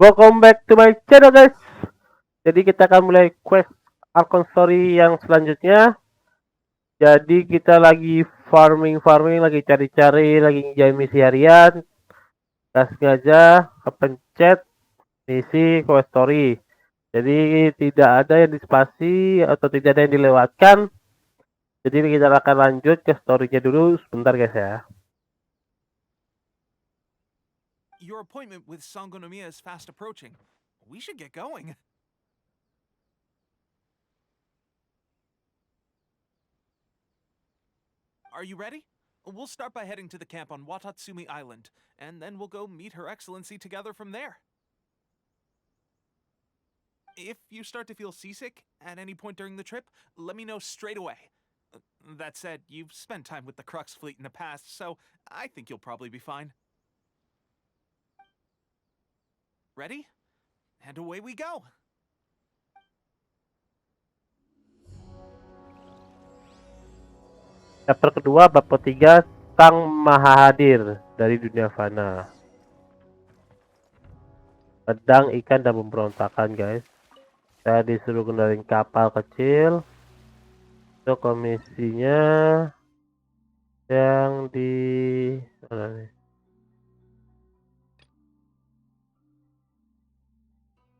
Welcome back to my channel, guys. Jadi kita akan mulai quest Archon story yang selanjutnya. Jadi kita lagi farming, lagi cari-cari, lagi ngejain misi harian. Gak sengaja kepencet misi quest story. Jadi tidak ada yang dispasi atau tidak ada yang dilewatkan. Jadi kita akan lanjut ke story-nya dulu sebentar, guys ya. Your appointment with Sangonomiya is fast approaching. We should get going. Are you ready? We'll start by heading to the camp on Watatsumi Island, and then we'll go meet Her Excellency together from there. If you start to feel seasick at any point during the trip, let me know straight away. That said, you've spent time with the Crux fleet in the past, so I think you'll probably be fine. Ready? And away we go! Chapter kedua, bab ketiga, Sang Maha Hadir dari dunia fana. Pedang, ikan, dan pemberontakan, guys. Saya disuruh kendarin kapal kecil. Itu komisinya yang di mana nih?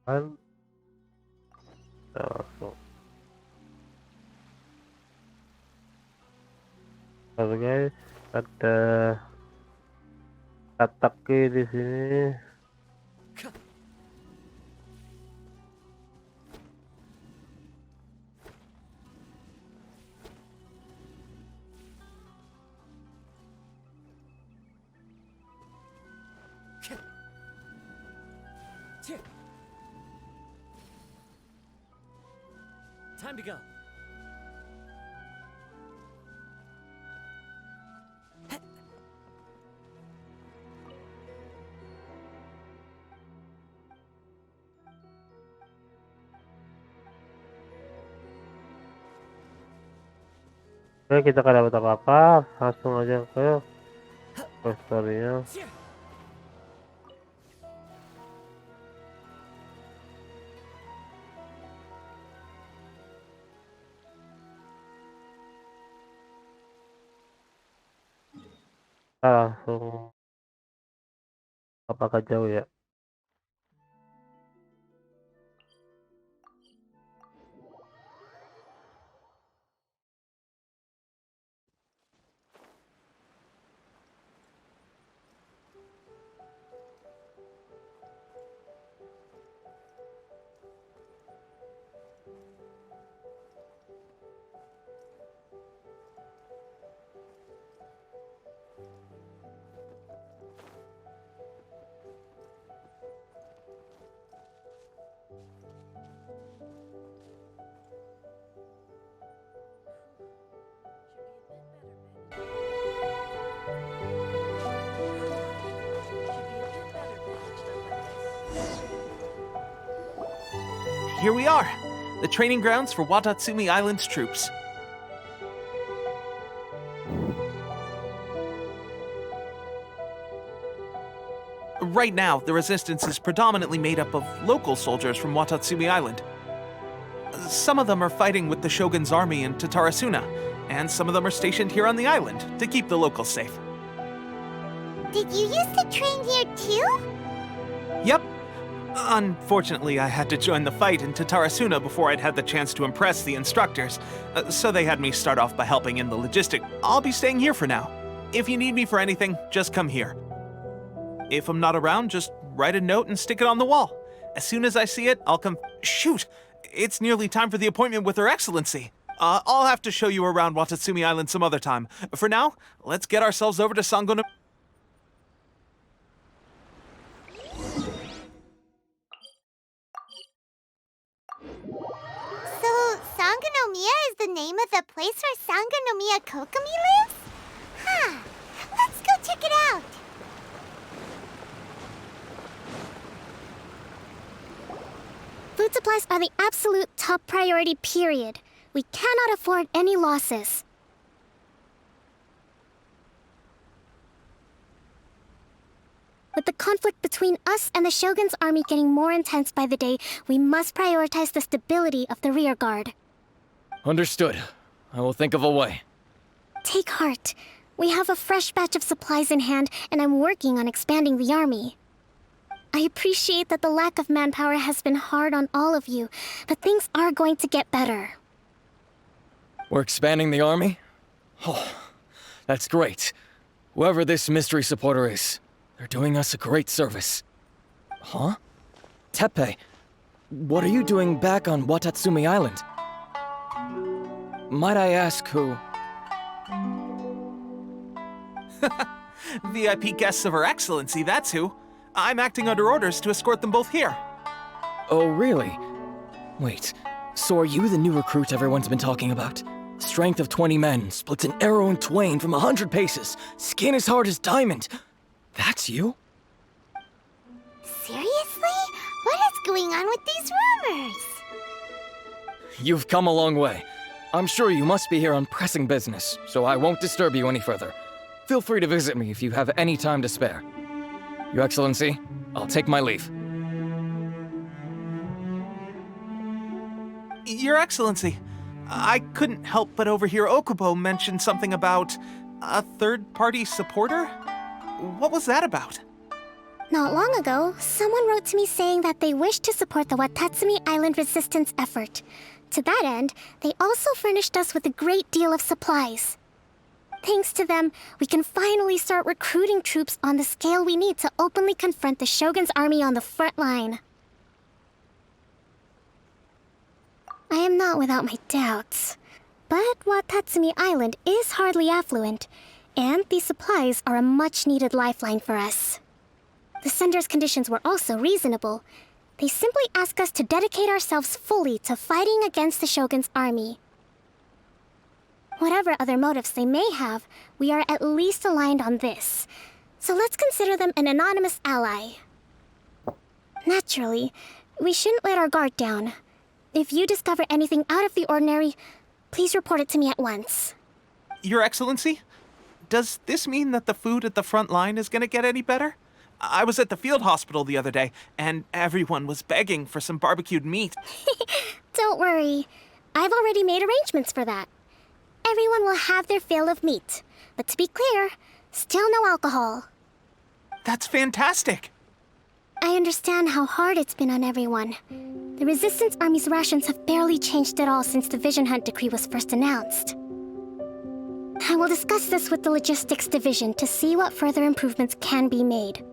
Kan langsung. Lalu guys, ada kataki di sini. Time to go. Oke, kita kan dapat apa-apa, langsung aja ke story-nya. Langsung apakah jauh ya? Here we are, the training grounds for Watatsumi Island's troops. Right now, the resistance is predominantly made up of local soldiers from Watatsumi Island. Some of them are fighting with the Shogun's army in Tatarasuna, and some of them are stationed here on the island to keep the locals safe. Did you used to train here too? Yep. Unfortunately, I had to join the fight in Tatarasuna before I'd had the chance to impress the instructors, so they had me start off by helping in the logistic. I'll be staying here for now. If you need me for anything, just come here. If I'm not around, just write a note and stick it on the wall. As soon as I see it, I'll come. Shoot! It's nearly time for the appointment with Her Excellency. I'll have to show you around Watatsumi Island some other time. For now, let's get ourselves over to Sangonomiya. So, Sangonomiya is the name of the place where Sangonomiya Kokomi lives? Huh. Let's go check it out. Food supplies are the absolute top priority, period. We cannot afford any losses. With the conflict between us and the Shogun's army getting more intense by the day, we must prioritize the stability of the rear guard. Understood. I will think of a way. Take heart. We have a fresh batch of supplies in hand, and I'm working on expanding the army. I appreciate that the lack of manpower has been hard on all of you, but things are going to get better. We're expanding the army? Oh, that's great. Whoever this mystery supporter is, they're doing us a great service. Huh? Teppei, what are you doing back on Watatsumi Island? Might I ask who? VIP guests of Her Excellency, that's who. I'm acting under orders to escort them both here. Oh, really? Wait, so are you the new recruit everyone's been talking about? Strength of 20 men, splits an arrow in twain from 100 paces, skin as hard as diamond. That's you? Seriously? What is going on with these rumors? You've come a long way. I'm sure you must be here on pressing business, so I won't disturb you any further. Feel free to visit me if you have any time to spare. Your Excellency, I'll take my leave. Your Excellency, I couldn't help but overhear Okubo mention something about a third-party supporter? What was that about? Not long ago, someone wrote to me saying that they wish to support the Watatsumi Island resistance effort. To that end, they also furnished us with a great deal of supplies. Thanks to them, we can finally start recruiting troops on the scale we need to openly confront the Shogun's army on the front line. I am not without my doubts, but Watatsumi Island is hardly affluent, and these supplies are a much-needed lifeline for us. The sender's conditions were also reasonable. They simply ask us to dedicate ourselves fully to fighting against the Shogun's army. Whatever other motives they may have, we are at least aligned on this. So let's consider them an anonymous ally. Naturally, we shouldn't let our guard down. If you discover anything out of the ordinary, please report it to me at once. Your Excellency, does this mean that the food at the front line is gonna get any better? I was at the field hospital the other day, and everyone was begging for some barbecued meat. Don't worry. I've already made arrangements for that. Everyone will have their fill of meat. But to be clear, still no alcohol. That's fantastic! I understand how hard it's been on everyone. The Resistance Army's rations have barely changed at all since the Vision Hunt decree was first announced. I will discuss this with the Logistics Division to see what further improvements can be made.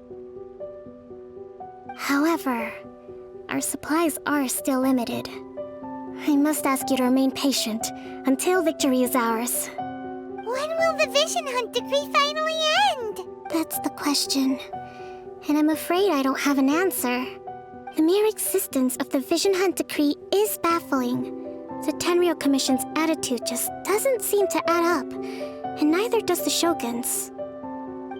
However, our supplies are still limited. I must ask you to remain patient until victory is ours. When will the Vision Hunt decree finally end? That's the question. And I'm afraid I don't have an answer. The mere existence of the Vision Hunt decree is baffling. The Tenryou Commission's attitude just doesn't seem to add up, and neither does the Shogun's.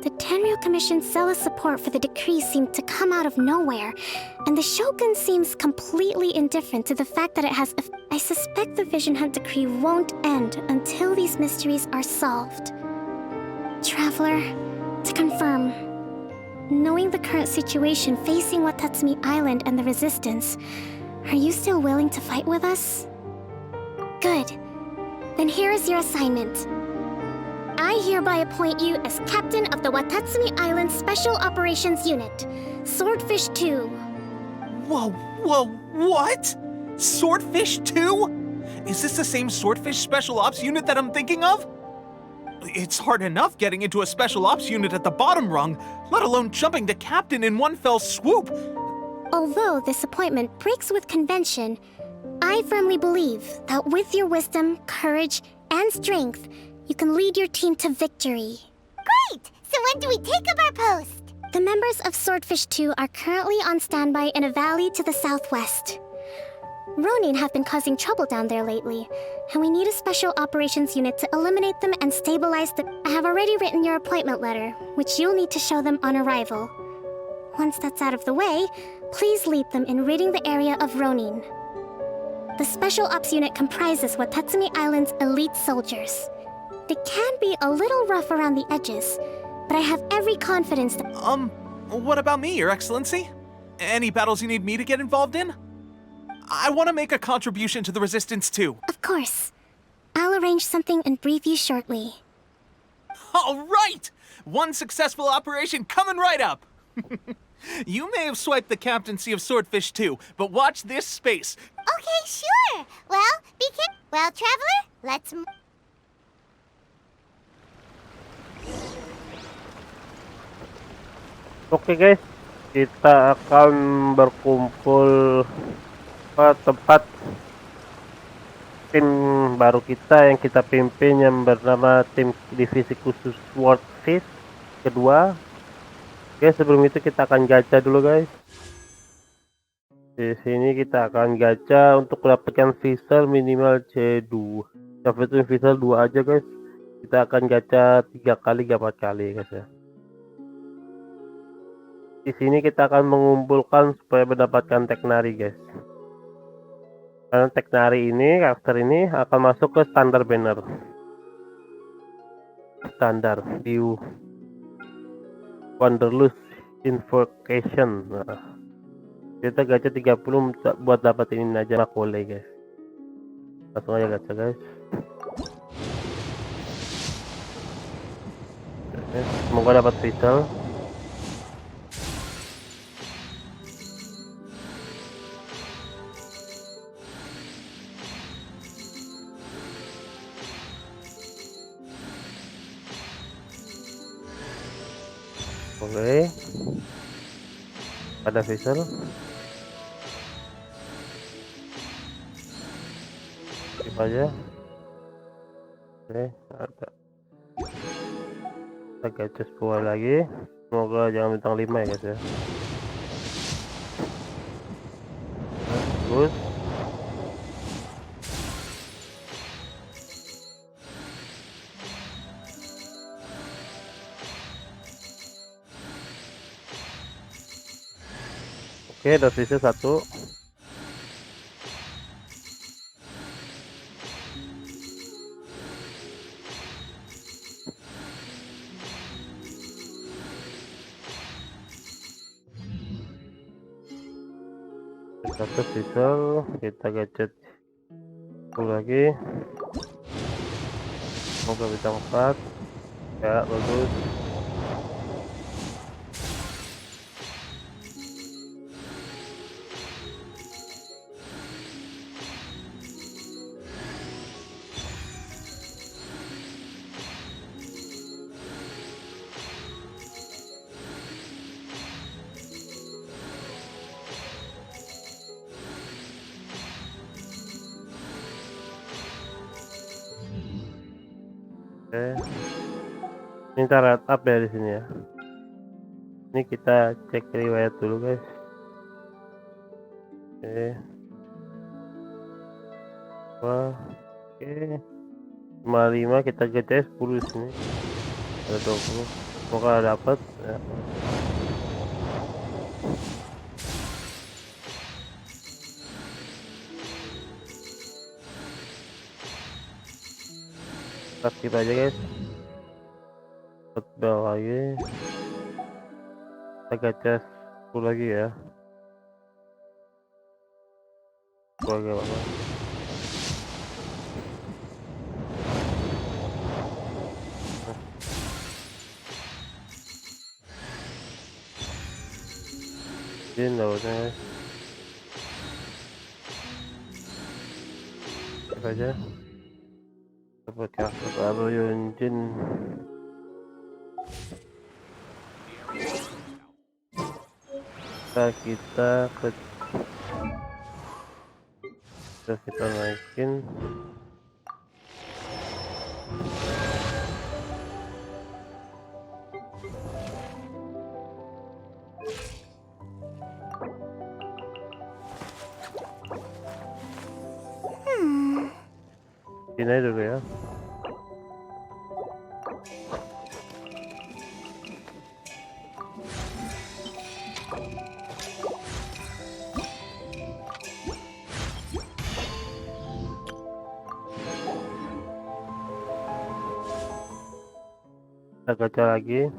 The Tenryou Commission's zealous support for the decree seemed to come out of nowhere, and the Shogun seems completely indifferent to the fact that it has... I suspect the Vision Hunt decree won't end until these mysteries are solved. Traveler, to confirm, knowing the current situation facing Watatsumi Island and the Resistance, are you still willing to fight with us? Good. Then here is your assignment. I hereby appoint you as Captain of the Watatsumi Island Special Operations Unit, Swordfish 2. Whoa, what? Swordfish 2? Is this the same Swordfish Special Ops unit that I'm thinking of? It's hard enough getting into a Special Ops unit at the bottom rung, let alone jumping to Captain in one fell swoop. Although this appointment breaks with convention, I firmly believe that with your wisdom, courage, and strength, you can lead your team to victory. Great! So when do we take up our post? The members of Swordfish 2 are currently on standby in a valley to the southwest. Ronin have been causing trouble down there lately, and we need a special operations unit to eliminate them and stabilize the... I have already written your appointment letter, which you'll need to show them on arrival. Once that's out of the way, please lead them in ridding the area of Ronin. The Special Ops unit comprises Watatsumi Island's elite soldiers. They can be a little rough around the edges, but I have every confidence that... What about me, Your Excellency? Any battles you need me to get involved in? I want to make a contribution to the Resistance too. Of course. I'll arrange something and brief you shortly. All right! One successful operation coming right up! You may have swiped the captaincy of Swordfish too, but watch this space. Okay, sure. Well, well, traveler, let's. Oke guys, kita akan berkumpul ke tempat tim baru kita yang kita pimpin yang bernama tim divisi khusus Swordfish kedua. Oke, sebelum itu kita akan gacha dulu guys. Di sini kita akan gacha untuk mendapatkan visual minimal C2. Tapi itu visual 2 aja guys. Kita akan gacha 3 kali, 4 kali guys ya. Di sini kita akan mengumpulkan supaya mendapatkan Tighnari guys. Karena Tighnari ini, karakter ini akan masuk ke standar banner. Standar view Wanderlust Invocation. Nah, kita gacha 30 buat dapat ini aja makole guys. Langsung aja gacha guys. Semoga dapat visual. Oke, ada visual. Skip aja. Oke, ada. Kita gacha 10 lagi. Semoga jangan bintang 5 ya guys ya. Terus oke, dosisnya 1. Satu visual, kita gadget 10 lagi. Semoga bintang 4. Ya, bagus. Oke, ini red up ya di sini ya. Ini kita cek riwayat dulu guys. Oke, wah, oke, 55 kita gacha 10 di sini. Ada 20, semoga dapat ya. Skip aja guys. Bel lagi. Kita gacha 10 lagi ya. Lagi apa? Ini daunnya guys. Skip aja. Dapat karakter baru Yunjin. Kita naikin. Ini dulu ya. Kita gacha lagi.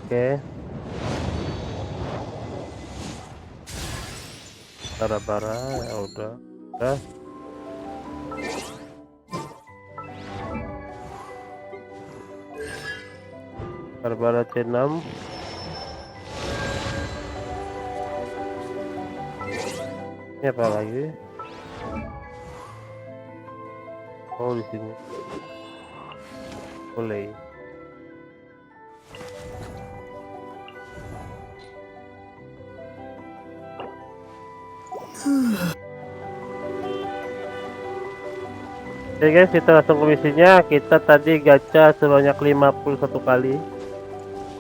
Oke. Bara-bara ya udah. Bara-bara C6. Ini apa lagi? Oh, di sini. Boleh. Oke guys, kita langsung ke misinya. Kita tadi gacha sebanyak 51 kali.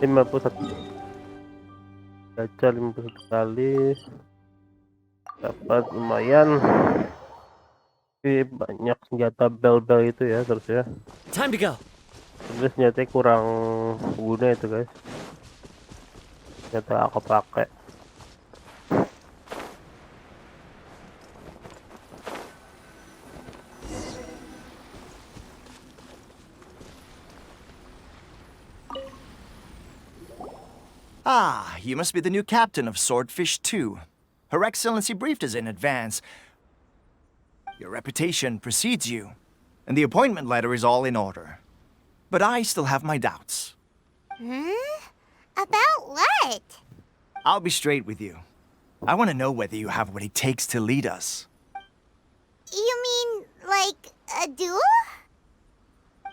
51. Gacha 51 kali. Dapat lumayan. Tapi banyak senjata bel-bel itu ya terus ya. Time to go. Terus senjatanya kurang guna itu guys. Senjata aku pakai. Ah, you must be the new captain of Swordfish 2. Her Excellency briefed us in advance. Your reputation precedes you, and the appointment letter is all in order. But I still have my doubts. About what? I'll be straight with you. I want to know whether you have what it takes to lead us. You mean, like, a duel?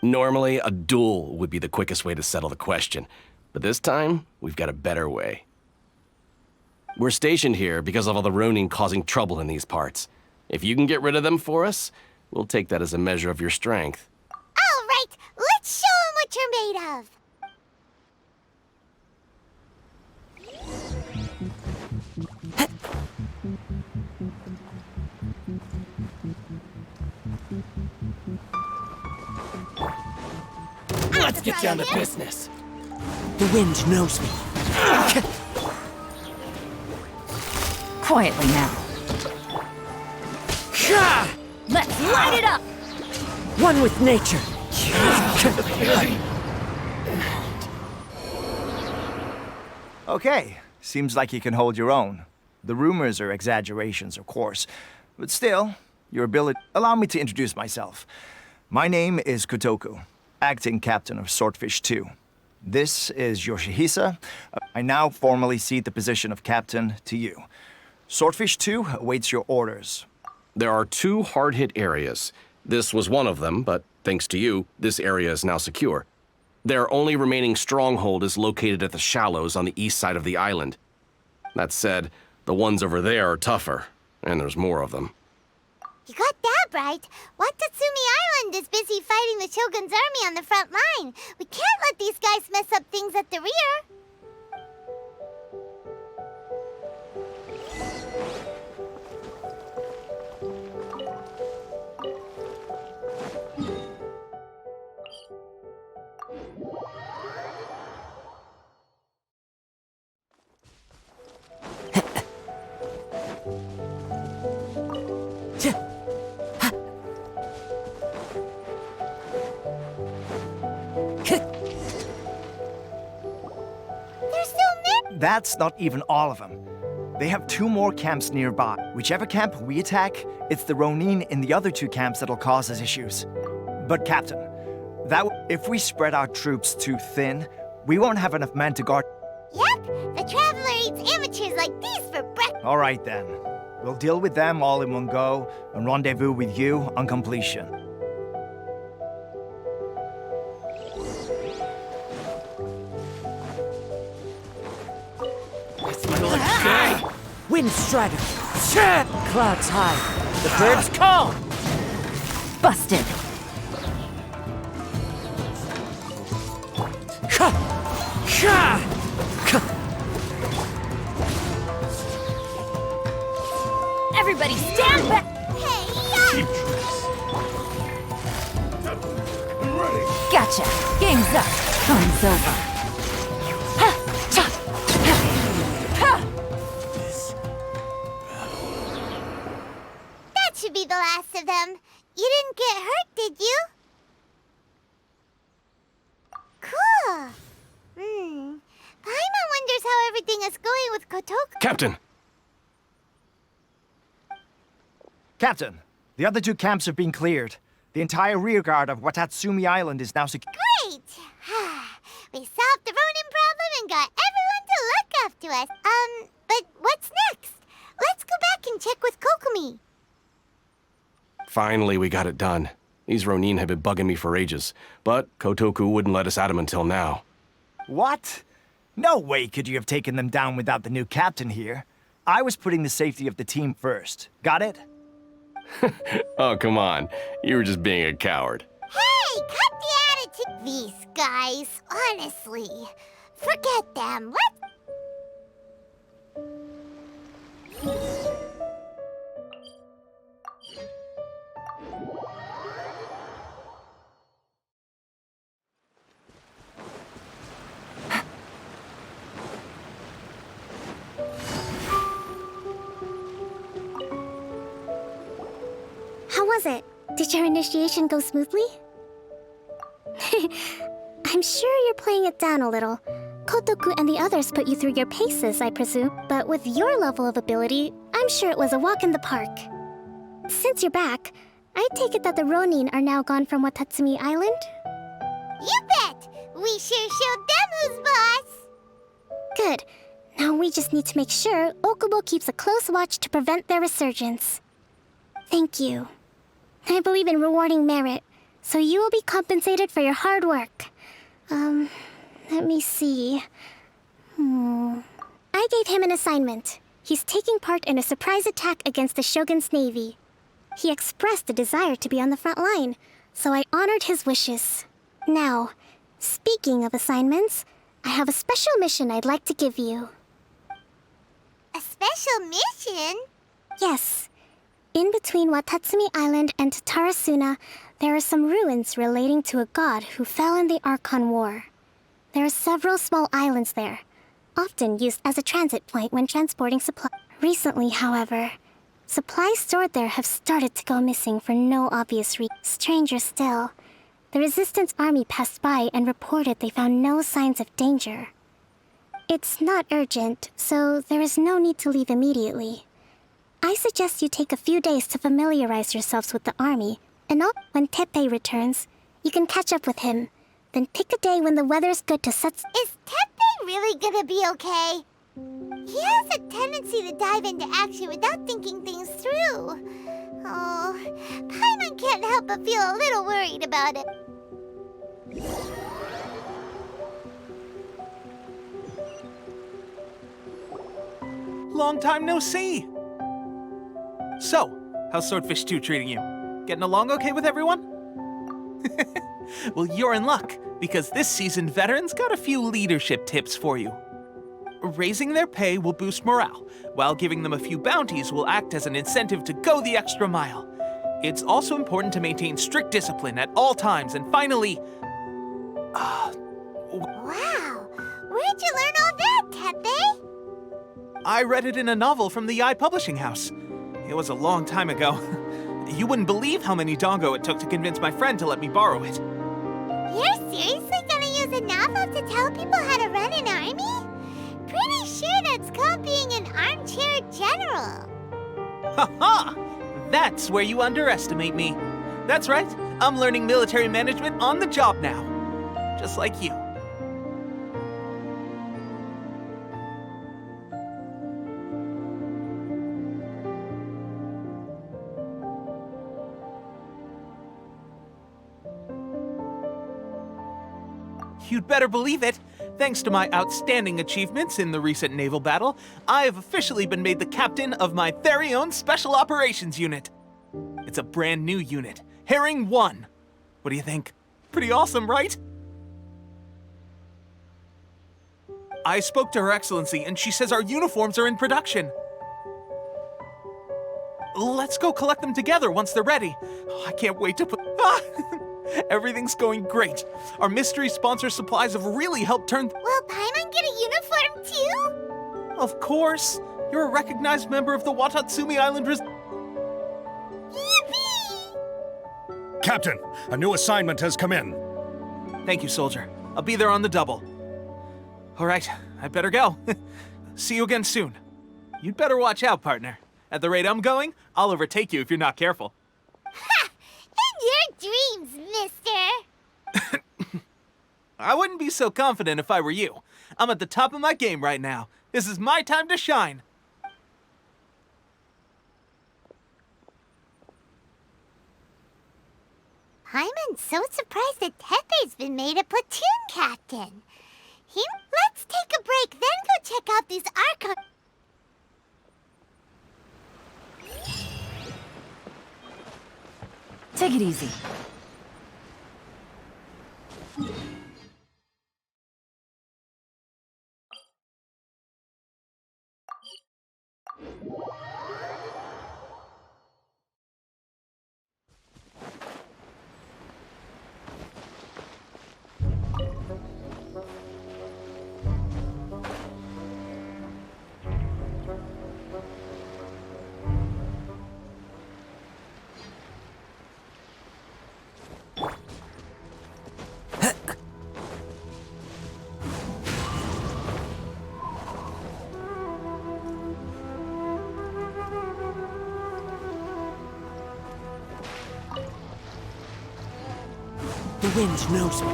Normally, a duel would be the quickest way to settle the question. But this time, we've got a better way. We're stationed here because of all the Ronin causing trouble in these parts. If you can get rid of them for us, we'll take that as a measure of your strength. All right, let's show 'em what you're made of. Let's get down to business. The wind knows me. Quietly now. Let's light it up! One with nature. Okay, seems like you can hold your own. The rumors are exaggerations, of course. But still, your ability... Allow me to introduce myself. My name is Kotoku, acting captain of Swordfish 2. This is Yoshihisa. I now formally cede the position of captain to you. Swordfish 2 awaits your orders. There are 2 hard-hit areas. This was one of them, but thanks to you, this area is now secure. Their only remaining stronghold is located at the shallows on the east side of the island. That said, the ones over there are tougher, and there's more of them. You got that right. Watatsumi Island is busy fighting the Shogun's army on the front line. We can't let these guys mess up things at the rear. That's not even all of them. They have 2 more camps nearby. Whichever camp we attack, it's the Ronin in the other 2 camps that'll cause us issues. But Captain, if we spread our troops too thin, we won't have enough men to guard. Yep, the Traveler eats amateurs like these for breakfast. All right then. We'll deal with them all in one go and rendezvous with you on completion. Wind stratum. Clouds high. The birds call. Busted. Everybody stand back! Hey, Gotcha. Game's up. Fun's over. that should be the last of them. You didn't get hurt, did you? Cool. Kotoku... Captain! Captain, the other two camps have been cleared. The entire rearguard of Watatsumi Island is now secure. Great! We solved the Ronin problem and got everyone to look after us. But what's next? Let's go back and check with Kokumi. Finally, we got it done. These Ronin have been bugging me for ages, but Kotoku wouldn't let us at him until now. What? No way could you have taken them down without the new captain here. I was putting the safety of the team first. Got it? Oh, come on. You were just being a coward. Hey, cut the attitude. These guys, honestly. Forget them. Let's... How was it? Did your initiation go smoothly? I'm sure you're playing it down a little. Kotoku and the others put you through your paces, I presume. But with your level of ability, I'm sure it was a walk in the park. Since you're back, I take it that the Ronin are now gone from Watatsumi Island? You bet! We sure showed them who's boss! Good. Now we just need to make sure Okubo keeps a close watch to prevent their resurgence. Thank you. I believe in rewarding merit, so you will be compensated for your hard work. Let me see. I gave him an assignment. He's taking part in a surprise attack against the Shogun's navy. He expressed a desire to be on the front line, so I honored his wishes. Now, speaking of assignments, I have a special mission I'd like to give you. A special mission? Yes. In between Watatsumi Island and Tarasuna, there are some ruins relating to a god who fell in the Archon War. There are several small islands there, often used as a transit point when transporting supplies. Recently, however, supplies stored there have started to go missing for no obvious reason. Stranger still, the Resistance Army passed by and reported they found no signs of danger. It's not urgent, so there is no need to leave immediately. I suggest you take a few days to familiarize yourselves with the army, and when Teppei returns, you can catch up with him. Then pick a day when the weather's good to set... Is Teppei really gonna be okay? He has a tendency to dive into action without thinking things through. Oh, Paimon can't help but feel a little worried about it. Long time no see! So, how's Swordfish 2 treating you? Getting along okay with everyone? Well, you're in luck, because this season veterans got a few leadership tips for you. Raising their pay will boost morale, while giving them a few bounties will act as an incentive to go the extra mile. It's also important to maintain strict discipline at all times, and finally... Wow! Where'd you learn all that, Teppei? I read it in a novel from the Yae Publishing House. It was a long time ago. You wouldn't believe how many dongo it took to convince my friend to let me borrow it. You're seriously gonna use a novel to tell people how to run an army? Pretty sure that's called being an armchair general. Ha-ha! That's where you underestimate me. That's right, I'm learning military management on the job now. Just like you. You'd better believe it. Thanks to my outstanding achievements in the recent naval battle, I have officially been made the captain of my very own Special Operations Unit. It's a brand new unit, Herring 1. What do you think? Pretty awesome, right? I spoke to Her Excellency, and she says our uniforms are in production. Let's go collect them together once they're ready. Oh, I can't wait to put... Everything's going great. Our mystery sponsor supplies have really helped turn... Will Paimon get a uniform too? Of course. You're a recognized member of the Watatsumi Island Yippee! Captain, a new assignment has come in. Thank you, soldier. I'll be there on the double. All right, I better go. See you again soon. You'd better watch out, partner. At the rate I'm going, I'll overtake you if you're not careful. Ha! In your dreams, mister! I wouldn't be so confident if I were you. I'm at the top of my game right now. This is my time to shine. I'm so surprised that Tepe's been made a platoon captain. Let's take a break, then go check out these Archon. Take it easy. The wind knows me.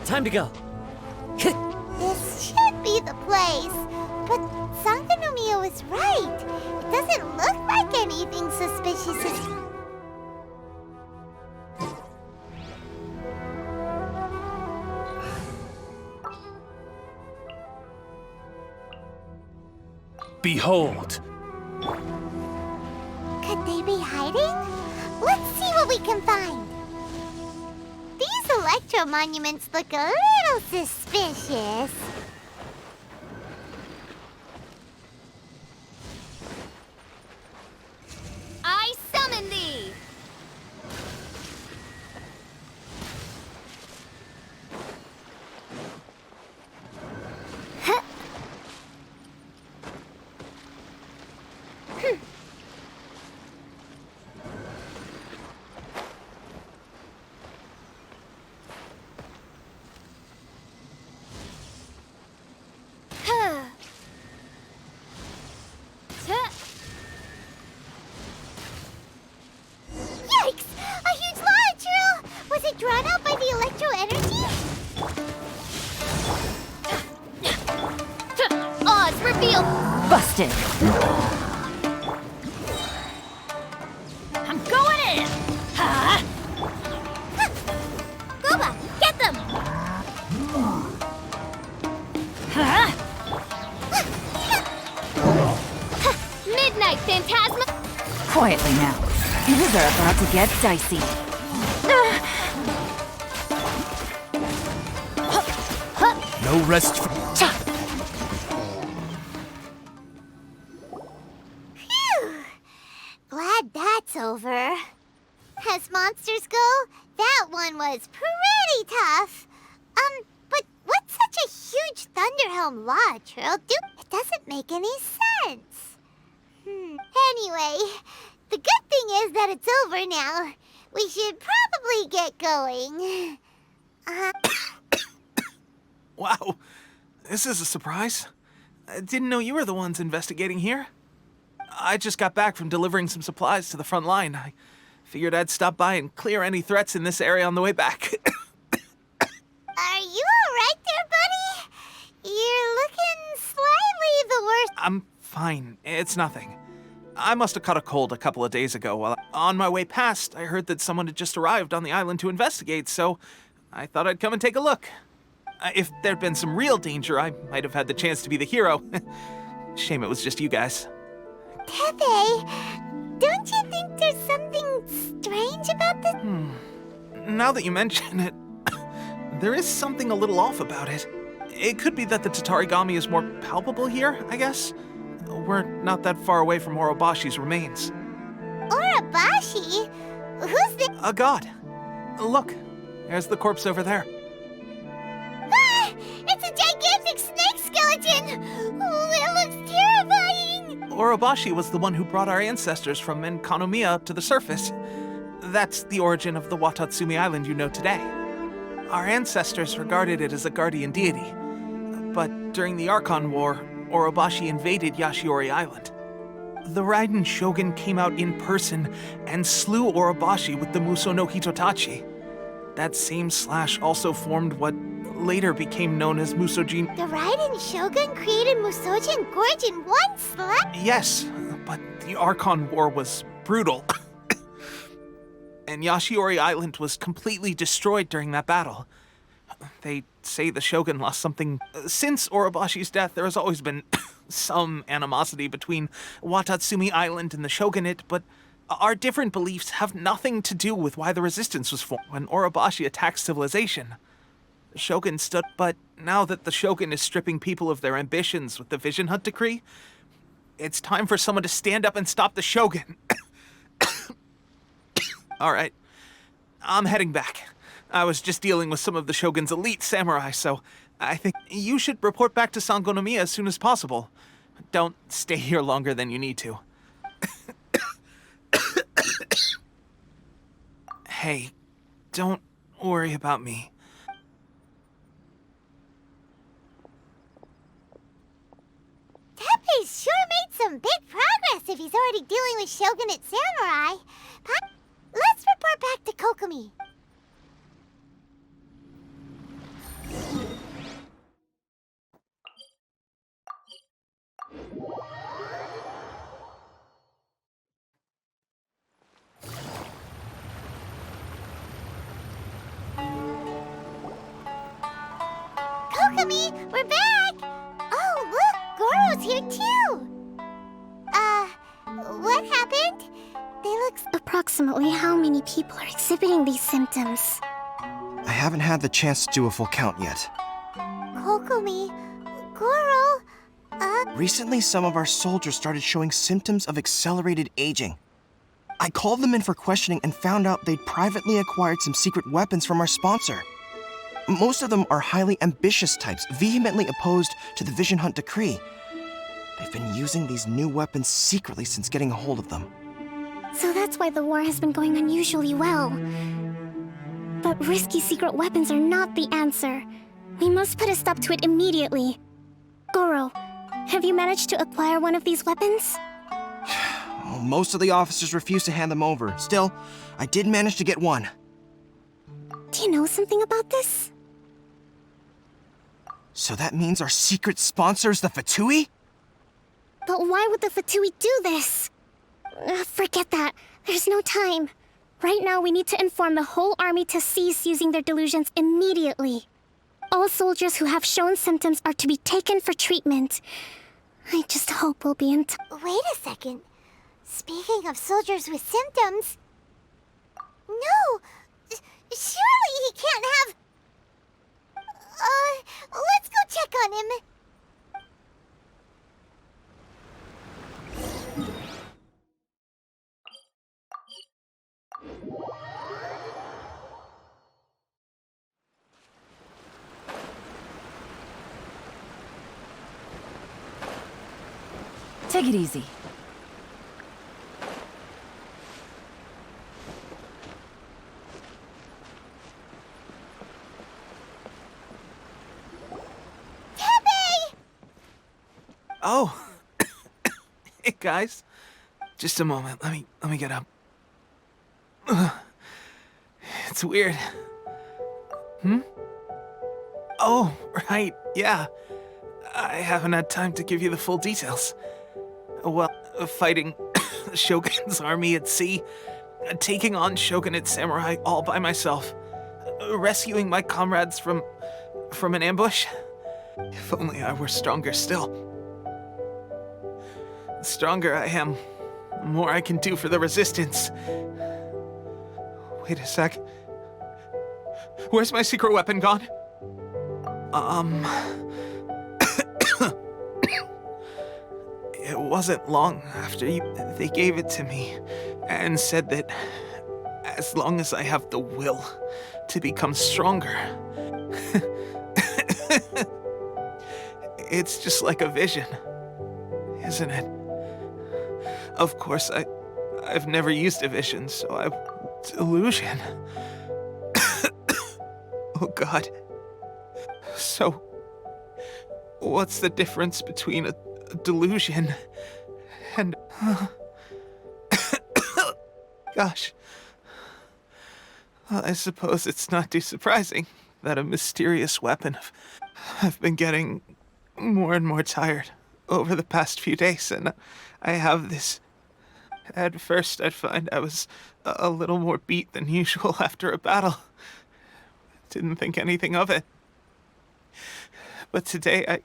Time to go. This should be the place. But Sankanomiya was right. It doesn't look like anything suspicious is... Behold! Could they be hiding? Let's see what we can find. These electro monuments look a little suspicious. I summon thee! Yikes! A huge launcher! Was it drawn out by the electro energy? Oz, reveal! Busted! I'm going in! Ha! Goba, get them! Ha! Midnight Phantasma! Quietly now. Things are about to get dicey. No rest for... Phew! Glad that's over. As monsters go, that one was pretty tough. But what's such a huge Thunderhelm law, Trill? It doesn't make any sense. Anyway, the good thing is that it's over now. We should probably get going. Wow, this is a surprise. I didn't know you were the ones investigating here. I just got back from delivering some supplies to the front line. I figured I'd stop by and clear any threats in this area on the way back. Are you alright there, buddy? You're looking slightly the worst. I'm fine. It's nothing. I must have caught a cold a couple of days ago. While on my way past, I heard that someone had just arrived on the island to investigate, so I thought I'd come and take a look. If there'd been some real danger, I might have had the chance to be the hero. Shame it was just you guys. Tepe, don't you think there's something strange about this? Now that you mention it, there is something a little off about it. It could be that the Tatarigami is more palpable here, I guess. We're not that far away from Orobashi's remains. Orobashi? Who's the... A god. Look, there's the corpse over there. Ah! It's a gigantic snake skeleton! Oh, it looks terrifying! Orobashi was the one who brought our ancestors from Menkonomiya up to the surface. That's the origin of the Watatsumi Island you know today. Our ancestors regarded it as a guardian deity. But during the Archon War, Orobashi invaded Yashiori Island. The Raiden Shogun came out in person and slew Orobashi with the Muso no Hitotachi. That same slash also formed what later became known as Musojin. The Raiden Shogun created Musojin Gorge in one slap? Yes, but the Archon War was brutal. And Yashiori Island was completely destroyed during that battle. They say the Shogun lost something. Since Orobashi's death, there has always been some animosity between Watatsumi Island and the Shogunate, but our different beliefs have nothing to do with why the resistance was formed. When Orobashi attacked civilization, the Shogun stood. But now that the Shogun is stripping people of their ambitions with the Vision Hunt decree, it's time for someone to stand up and stop the Shogun. All right, I'm heading back. I was just dealing with some of the Shogun's elite samurai, so I think you should report back to Sangonomiya as soon as possible. Don't stay here longer than you need to. Hey, don't worry about me. Teppei's sure made some big progress if he's already dealing with Shogunate samurai. Let's report back to Kokomi. Kokomi, we're back! Oh, look, Goro's here too! What happened? They look... Approximately how many people are exhibiting these symptoms? I haven't had the chance to do a full count yet. Kokomi, Goro, Recently, some of our soldiers started showing symptoms of accelerated aging. I called them in for questioning and found out they'd privately acquired some secret weapons from our sponsor. Most of them are highly ambitious types, vehemently opposed to the Vision Hunt decree. They've been using these new weapons secretly since getting a hold of them. So that's why the war has been going unusually well. But risky secret weapons are not the answer. We must put a stop to it immediately. Goro, have you managed to acquire one of these weapons? Well, most of the officers refuse to hand them over. Still, I did manage to get one. Do you know something about this? So that means our secret sponsor is the Fatui? But why would the Fatui do this? Forget that. There's no time. Right now, we need to inform the whole army to cease using their delusions immediately. All soldiers who have shown symptoms are to be taken for treatment. I just hope we'll be in time. wait a second. Speaking of soldiers with symptoms... No! Surely he can't have... let's go check on him. Take it easy. Oh. Hey guys. Just a moment. Let me get up. It's weird. Oh, right. Yeah. I haven't had time to give you the full details. Well, fighting the Shogun's army at sea, taking on Shogunate samurai all by myself, rescuing my comrades from an ambush. If only I were stronger still. The stronger I am, the more I can do for the resistance. Wait a sec. Where's my secret weapon gone? It wasn't long after they gave it to me and said that as long as I have the will to become stronger. It's just like a vision, isn't it? Of course, I've never used a vision, so delusion. Oh god. So, what's the difference between a delusion and... Gosh. Well, I suppose it's not too surprising that a mysterious weapon... I've been getting more and more tired over the past few days, and I have this... At first, I'd find I was a little more beat than usual after a battle. Didn't think anything of it. But today,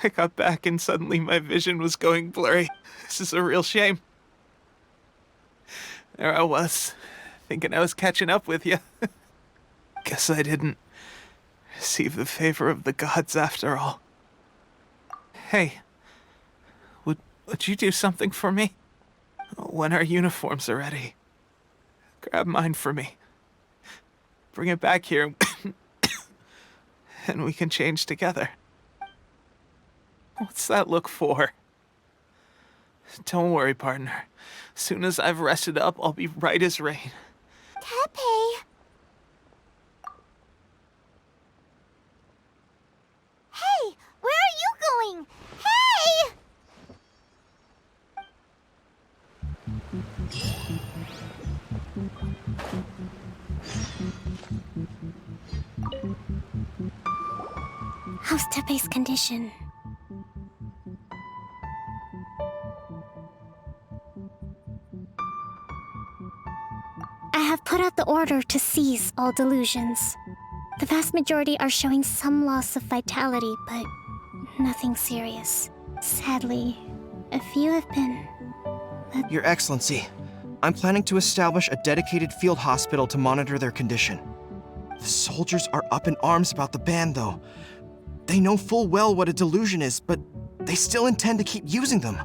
I got back and suddenly my vision was going blurry. This is a real shame. There I was, thinking I was catching up with you. Guess I didn't receive the favor of the gods after all. Hey, would you do something for me? When our uniforms are ready, grab mine for me. Bring it back here, and we can change together. What's that look for? Don't worry, partner. Soon as I've rested up, I'll be right as rain. Tepe. Hey, where are you going? Hey! How's Tepe's condition? I have put out the order to seize all delusions. The vast majority are showing some loss of vitality, but nothing serious. Sadly, a few have been... Your Excellency, I'm planning to establish a dedicated field hospital to monitor their condition. The soldiers are up in arms about the ban, though. They know full well what a delusion is, but they still intend to keep using them.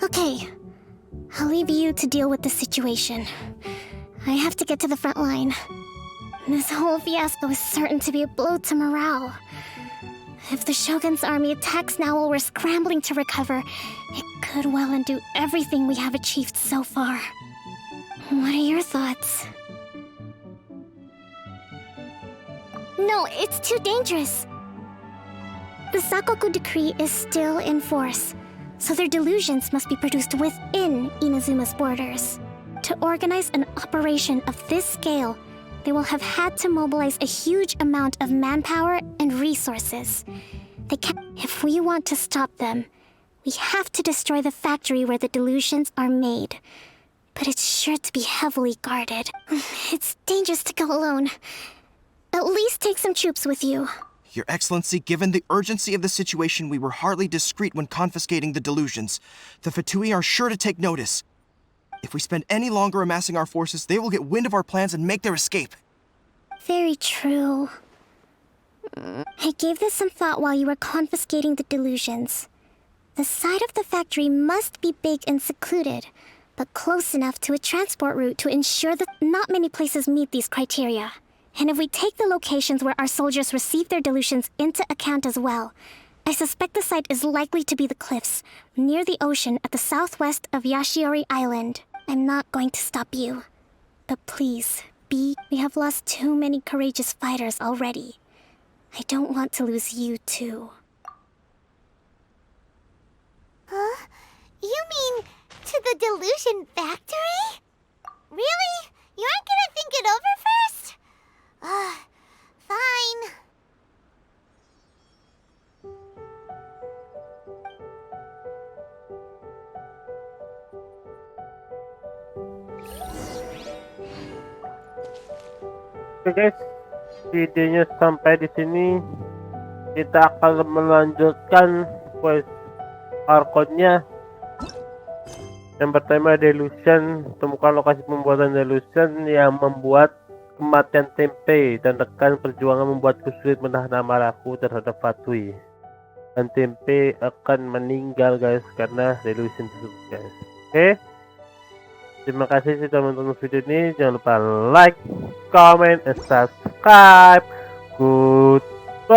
Okay, I'll leave you to deal with the situation. I have to get to the front line. This whole fiasco is certain to be a blow to morale. If the Shogun's army attacks now while we're scrambling to recover, it could well undo everything we have achieved so far. What are your thoughts? No, it's too dangerous. The Sakoku decree is still in force, so their delusions must be produced within Inazuma's borders. To organize an operation of this scale, they will have had to mobilize a huge amount of manpower and resources. If we want to stop them, we have to destroy the factory where the delusions are made. But it's sure to be heavily guarded. It's dangerous to go alone. At least take some troops with you. Your Excellency, given the urgency of the situation, we were hardly discreet when confiscating the delusions. The Fatui are sure to take notice. If we spend any longer amassing our forces, they will get wind of our plans and make their escape. Very true. I gave this some thought while you were confiscating the delusions. The side of the factory must be big and secluded, but close enough to a transport route to ensure that not many places meet these criteria. And if we take the locations where our soldiers receive their delusions into account as well, I suspect the site is likely to be the cliffs, near the ocean at the southwest of Yashiori Island. I'm not going to stop you. But please, we have lost too many courageous fighters already. I don't want to lose you too. Huh? You mean to the delusion factory? Really? You aren't gonna think it over first? Fine. Oke guys, videonya sampai di sini. Kita akan melanjutkan quest Archonnya yang pertama Delusion. Temukan lokasi pembuatan Delusion yang membuat kematian Tempe dan tekan perjuangan membuatku sulit menahan amarahku terhadap Fatui. Dan Tempe akan meninggal guys karena Delusion tersebut guys. Oke. Terima kasih sudah menonton video ini. Jangan lupa like, comment, and subscribe. Goodbye.